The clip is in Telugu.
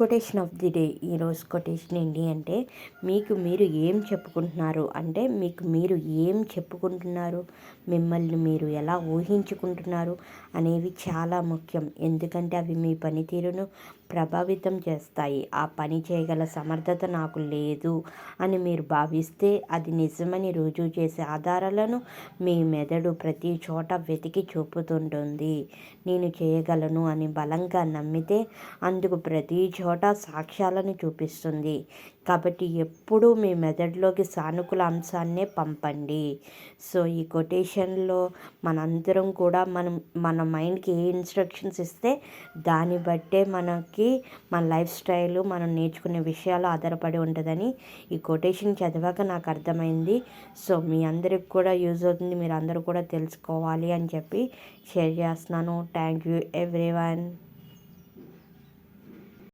Quotation of the day. ఈరోజు కొటేషన్ ఏంటి అంటే, మీకు మీరు ఏం చెప్పుకుంటున్నారు అంటే, మీకు మీరు ఏం చెప్పుకుంటున్నారు, మిమ్మల్ని మీరు ఎలా ఊహించుకుంటున్నారు అనేవి చాలా ముఖ్యం. ఎందుకంటే అవి మీ పనితీరును ప్రభావితం చేస్తాయి. ఆ పని చేయగల సమర్థత నాకు లేదు అని మీరు భావిస్తే అది నిజమని రుజువు చేసే ఆధారాలను మీ మెదడు ప్రతి చోట వెతికి చూపుతుంటుంది. నేను చేయగలను అని బలంగా నమ్మితే అందుకు ప్రతి చోట సాక్ష్యాలను చూపిస్తుంది. కాబట్టి ఎప్పుడూ మీ మెదడులోకి సానుకూల అంశాన్నే పంపండి. సో ఈ కొటేషన్లో మనందరం కూడా మన మైండ్కి ఏ ఇన్స్ట్రక్షన్స్ ఇస్తే దాన్ని బట్టే మనకి మన లైఫ్ స్టైల్ మనం నేర్చుకునే విషయాలు ఆధారపడి ఉంటుందని ఈ కొటేషన్ చదివాక నాకు అర్థమైంది. సో మీ అందరికి కూడా యూజ్ అవుతుంది, మీరు అందరూ కూడా తెలుసుకోవాలి అని చెప్పి షేర్ చేస్తున్నాను. Thank you everyone.